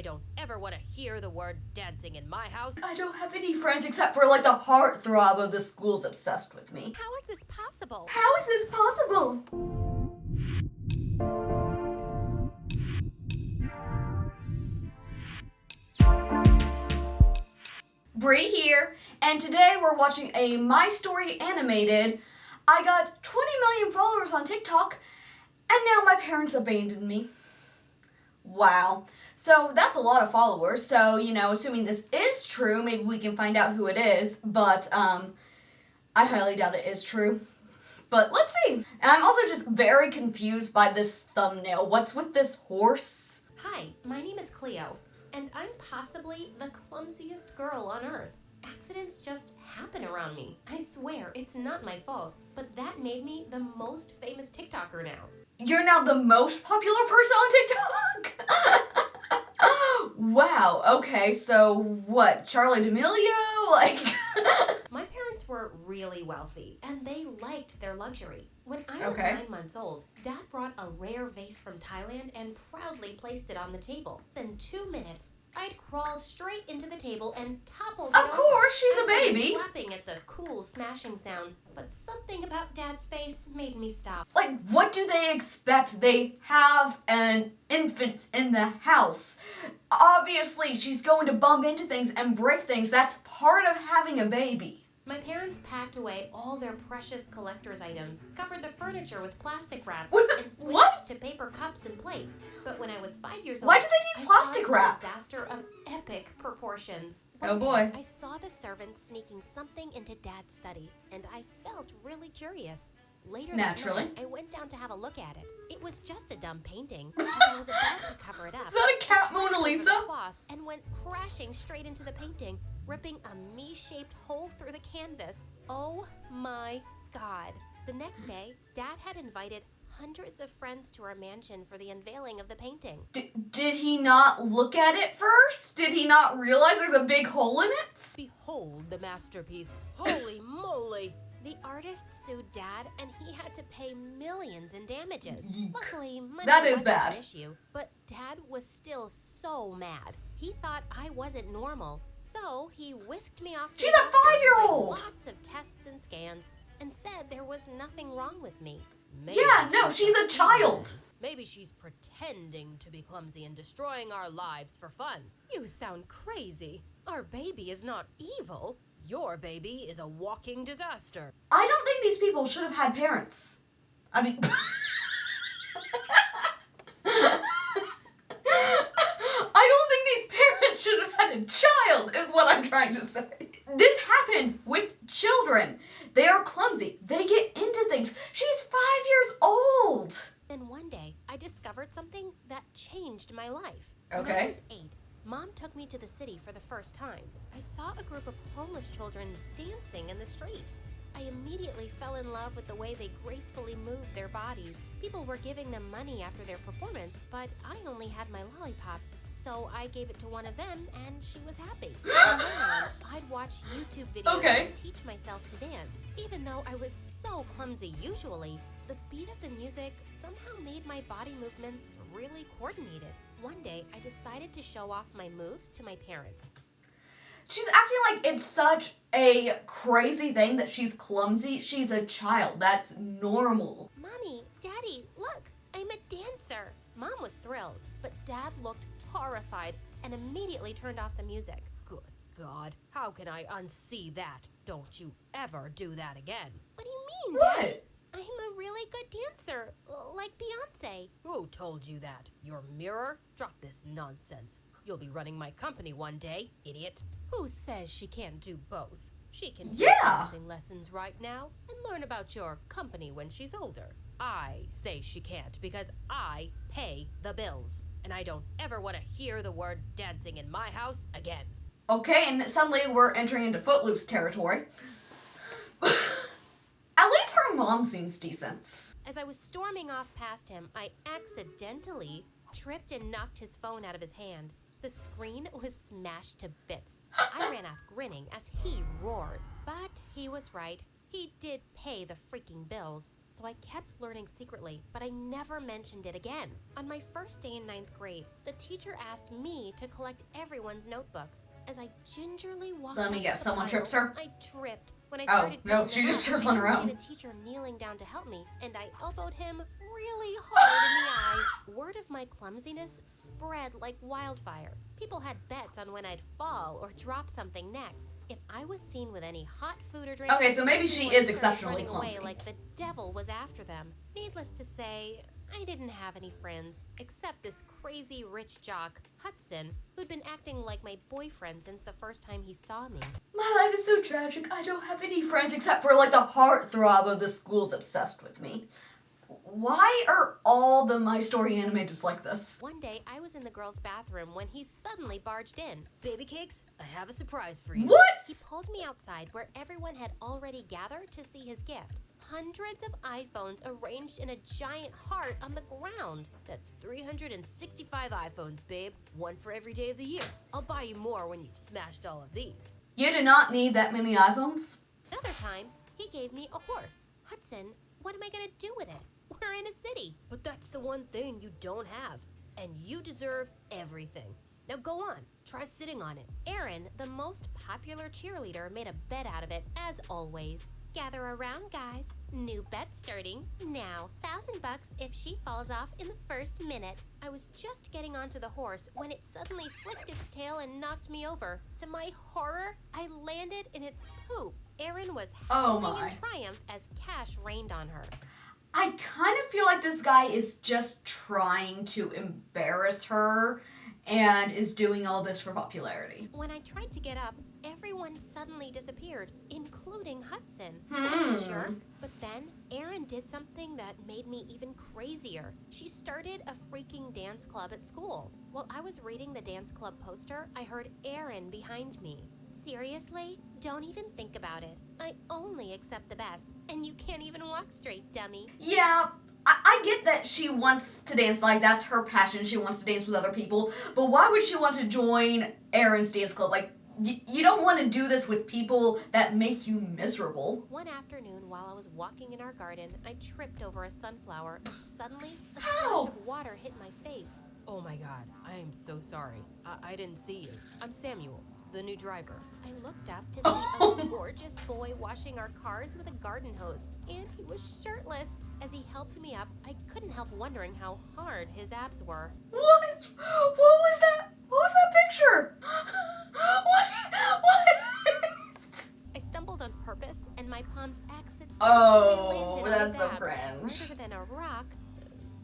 I don't ever want to hear the word dancing in my house. I don't have any friends except for like the heartthrob of the school's obsessed with me. How is this possible? How is this possible? Bree here, and today we're watching a My Story animated. I got 20 million followers on TikTok, and now my parents abandoned me. Wow. So that's a lot of followers, so, assuming this is true, maybe we can find out who it is, but, I highly doubt it is true. But let's see. And I'm also just very confused by this thumbnail. What's with this horse? Hi, my name is Cleo, and I'm possibly the clumsiest girl on earth. Accidents just happen around me. I swear, it's not my fault, but that made me the most famous TikToker now. You're now the most popular person on TikTok? Wow, okay, so what, Charli D'Amelio? My parents were really wealthy, and they liked their luxury. When I was Okay. 9 months old, Dad brought a rare vase from Thailand and proudly placed it on the table. Then 2 minutes, I'd crawled straight into the table and toppled it Of over. course, she's I a started baby. clapping at the cool smashing sound, but something about Dad's face made me stop. What do they expect? They have an infant in the house. Obviously, she's going to bump into things and break things. That's part of having a baby. My parents packed away all their precious collector's items, covered the furniture with plastic wrap, What? and switched What? to paper cups and plates. But when I was 5 years old, Why do they need I plastic caused a wrap? disaster of epic proportions. Oh, One day, boy. I saw the servants sneaking something into Dad's study, and I felt really curious. Later Naturally. that night, I went down to have a look at it. It was just a dumb painting. As I was about to cover it up, Is that a cat I tripped Mona over the Lisa? cloth and went crashing straight into the painting, ripping a me-shaped hole through the canvas. Oh my God. The next day, Dad had invited hundreds of friends to our mansion for the unveiling of the painting. Did he not look at it first? Did he not realize there's a big hole in it? Behold the masterpiece. Holy moly. The artist sued Dad, and he had to pay millions in damages. Yeek. Luckily, money That is wasn't bad. an issue, but Dad was still so mad. He thought I wasn't normal, so he whisked me off to She's the a doctor who did 5-year-old. lots of tests and scans, and said there was nothing wrong with me. Maybe Yeah, no, she's a child. Maybe she's pretending to be clumsy and destroying our lives for fun. You sound crazy. Our baby is not evil. Your baby is a walking disaster. I don't think these people should have had parents. I mean... I don't think these parents should have had a child, is what I'm trying to say. This happens with children. They are clumsy. They get into things. She's 5 years old. Then one day, I discovered something that changed my life. When I Okay. was 8, Mom took me to the city for the first time. I saw a group of homeless children dancing in the street. I immediately fell in love with the way they gracefully moved their bodies. People were giving them money after their performance, but I only had my lollipop. So I gave it to one of them, and she was happy. From then on, I'd watch YouTube videos Okay. and teach myself to dance. Even though I was so clumsy usually, the beat of the music somehow made my body movements really coordinated. One day, I decided to show off my moves to my parents. She's acting like it's such a crazy thing that she's clumsy. She's a child. That's normal. Mommy, Daddy, look, I'm a dancer. Mom was thrilled, but Dad looked horrified and immediately turned off the music. Good God. How can I unsee that? Don't you ever do that again. What do you mean, Daddy? What? I'm a really good dancer, like Beyonce. Who told you that? Your mirror? Drop this nonsense. You'll be running my company one day, idiot. Who says she can't do both? She can take Yeah. dancing lessons right now and learn about your company when she's older. I say she can't because I pay the bills. And I don't ever want to hear the word dancing in my house again. Okay, and suddenly we're entering into Footloose territory. At least her mom seems decent. As I was storming off past him, I accidentally tripped and knocked his phone out of his hand. The screen was smashed to bits. I ran off grinning as he roared. But he was right. He did pay the freaking bills. so I kept learning secretly, but I never mentioned it again. On my first day in 9th grade, the teacher asked me to collect everyone's notebooks. As I gingerly walked Let me up guess, to the someone pile, trips her? I tripped. When I Oh, started no, picking she them just up, trips on her I could own. see the teacher kneeling down to help me, and I elbowed him really hard in the eye. Word of my clumsiness spread like wildfire. People had bets on when I'd fall or drop something next. If I was seen with any hot food or drink, Okay, so maybe she everyone is started exceptionally running away clumsy. like the devil was after them. Needless to say, I didn't have any friends except this crazy rich jock, Hudson, who'd been acting like my boyfriend since the first time he saw me. My life is so tragic. I don't have any friends except for like the heartthrob of the school's obsessed with me. Why are all the My Story animators like this? One day, I was in the girls' bathroom when he suddenly barged in. Baby cakes, I have a surprise for you. He What? pulled me outside where everyone had already gathered to see his gift. Hundreds of iPhones arranged in a giant heart on the ground. That's 365 iPhones, babe. One for every day of the year. I'll buy you more when you've smashed all of these. You do not need that many iPhones. Another time, he gave me a horse. Hudson, what am I gonna do with it? We're in a city. But that's the one thing you don't have. And you deserve everything. Now go on, try sitting on it. Erin, the most popular cheerleader, made a bet out of it, as always. Gather around, guys. New bet starting now. $1,000 if she falls off in the first minute. I was just getting onto the horse when it suddenly flicked its tail and knocked me over. To my horror, I landed in its poop. Erin was Oh howling my. in triumph as cash rained on her. I kind of feel like this guy is just trying to embarrass her and is doing all this for popularity. When I tried to get up, everyone suddenly disappeared, including Hudson. Hmm. Jerk. But then, Erin did something that made me even crazier. She started a freaking dance club at school. While I was reading the dance club poster, I heard Erin behind me. Seriously? Don't even think about it. I only accept the best, and you can't even walk straight, dummy. Yeah, I get that she wants to dance, like that's her passion. She wants to dance with other people. But why would she want to join Erin's dance club? Like, you don't want to do this with people that make you miserable. One afternoon, while I was walking in our garden, I tripped over a sunflower, and suddenly, a Ow! splash of water hit my face. Oh my god, I am so sorry. I didn't see you. I'm Samuel, the new driver. I looked up to see a gorgeous boy washing our cars with a garden hose, and he was shirtless. As he helped me up, I couldn't help wondering how hard his abs were. What? What was that? What was that picture? What? I stumbled on purpose, and my palms accidentally Oh, landed on that's his so abs. cringe. Rather than a rock,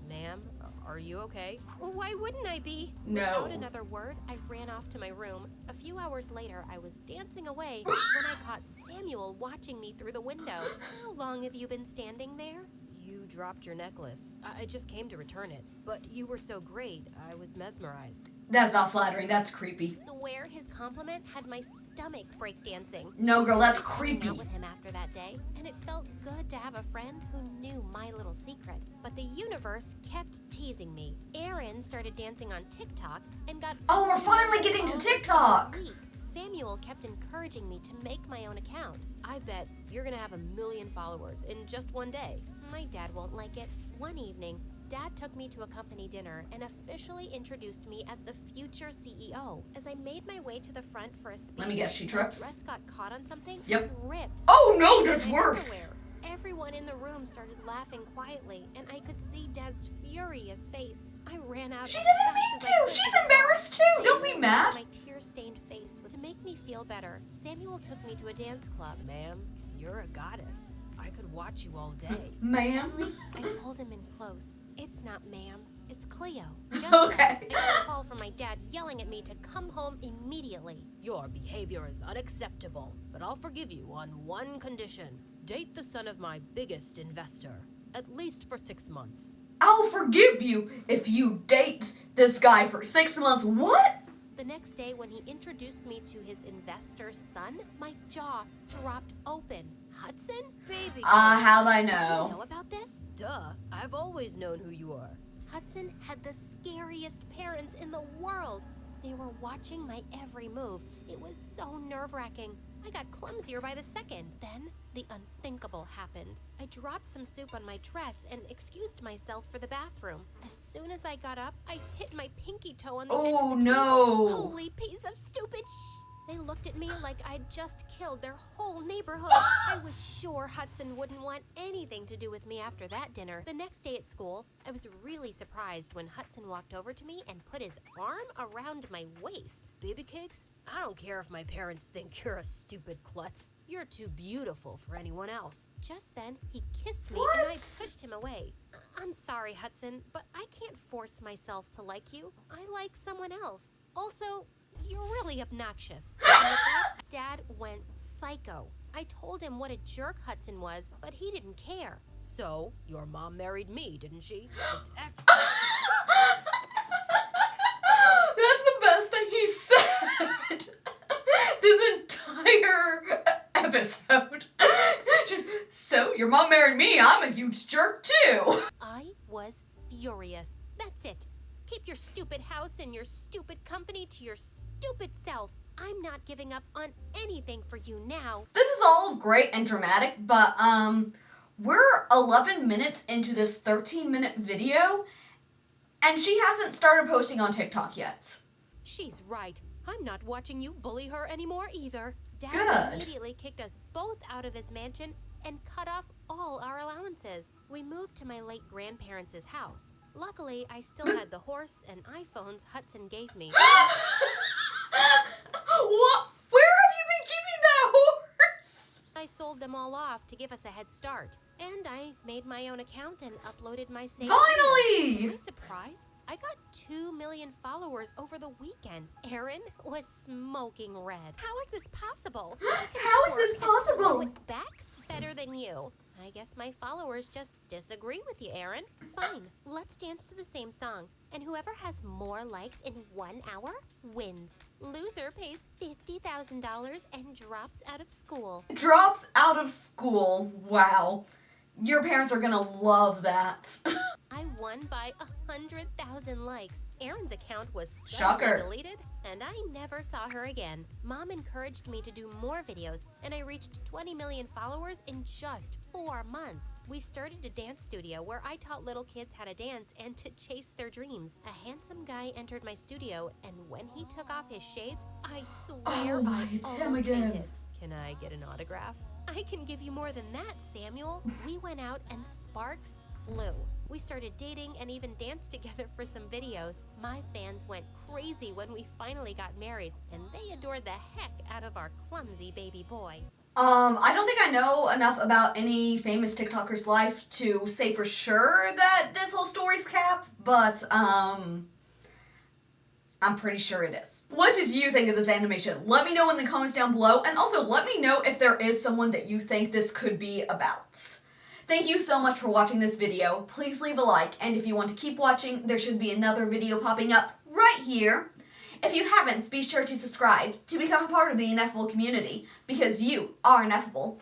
Ma'am, are you okay? why wouldn't I be? No. Without another word, I ran off to my room. A few hours later, I was dancing away when I caught Samuel watching me through the window. How long have you been standing there? You dropped your necklace. I just came to return it. But you were so great, I was mesmerized. That's not flattering. That's creepy. Swear his compliment had my stomach breakdancing. No, girl, that's I hung creepy. out with him after that day, and it felt good to have a friend who knew my little secret. But the universe kept teasing me. Erin started dancing on TikTok and got Oh, we're finally getting to followers within a TikTok. week. Samuel kept encouraging me to make my own account. I bet you're gonna have 1 million followers in just one day. My dad won't like it. One evening, Dad took me to a company dinner and officially introduced me as the future CEO. As I made my way to the front for a speech, Let me guess, she my trips? dress got caught on something Yep. and ripped. Oh no, that's my worse. underwear. Everyone in the room started laughing quietly, and I could see Dad's furious face. I ran out. She as didn't fast mean as I to. could She's the car. embarrassed too. Don't be Samuel mad. looked at my tear-stained face. To make me feel better, Samuel took me to a dance club. Ma'am, you're a goddess. I could watch you all day. Ma'am. I pulled him in close. It's not ma'am, it's Cleo. Just Okay. then, I got a call from my dad yelling at me to come home immediately. Your behavior is unacceptable, but I'll forgive you on one condition. Date the son of my biggest investor, at least for 6 months. I'll forgive you if you date this guy for 6 months. What? The next day, when he introduced me to his investor's son, my jaw dropped open. Hudson? Baby, How'd I Did you know? know about this? duh, I've always known who you are. Hudson had the scariest parents in the world. They were watching my every move. It was so nerve-wracking. I got clumsier by the second. Then, the unthinkable happened. I dropped some soup on my dress and excused myself for the bathroom. As soon as I got up, I hit my pinky toe on the edge of the table. Oh, no. Holy piece of stupid They looked at me like I'd just killed their whole neighborhood. I was sure Hudson wouldn't want anything to do with me after that dinner. The next day at school, I was really surprised when Hudson walked over to me and put his arm around my waist. Baby cakes, I don't care if my parents think you're a stupid klutz. You're too beautiful for anyone else. Just then, he kissed me What? and I pushed him away. I'm sorry, Hudson, but I can't force myself to like you. I like someone else. Also, you're really obnoxious. And with that, Dad went psycho. I told him what a jerk Hudson was, but he didn't care. So, your mom married me, didn't she? It's That's the best thing he said this entire episode. Just, so your mom married me, I'm a huge jerk too. I was furious. That's it. Keep your stupid house and your stupid company to your stupid self. I'm not giving up on anything for you now. This is all great and dramatic, but we're 11 minutes into this 13-minute video, and she hasn't started posting on TikTok yet. She's right. I'm not watching you bully her anymore either. Dad Good. immediately kicked us both out of his mansion and cut off all our allowances. We moved to my late grandparents' house. Luckily, I still had the horse and iPhones Hudson gave me. What? Where have you been keeping that horse? I sold them all off to give us a head start. And I made my own account and uploaded my saved videos. Finally! To my surprise, I got 2 million followers over the weekend. Aaron was smoking red. How is this possible? I can How is twerk this and throw possible? it back better than you. I guess my followers just disagree with you, Aaron. Fine, let's dance to the same song. And whoever has more likes in 1 hour wins. Loser pays $50,000 and drops out of school. Drops out of school. Wow. Your parents are gonna love that. I won by 100,000 likes. Aaron's account was Shocker. suddenly deleted, and I never saw her again. Mom encouraged me to do more videos, and I reached 20 million followers in just 4 months. We started a dance studio where I taught little kids how to dance and to chase their dreams. A handsome guy entered my studio, and when he took off his shades, I swear Oh my, I it's him almost again. fainted. Can I get an autograph? I can give you more than that, Samuel. We went out and sparks flew. We started dating and even danced together for some videos. My fans went crazy when we finally got married, and they adored the heck out of our clumsy baby boy. I don't think I know enough about any famous TikToker's life to say for sure that this whole story's cap, but I'm pretty sure it is. What did you think of this animation? Let me know in the comments down below, and also let me know if there is someone that you think this could be about. Thank you so much for watching this video. Please leave a like, and if you want to keep watching, there should be another video popping up right here. If you haven't, be sure to subscribe to become a part of the Ineffable community, because you are ineffable.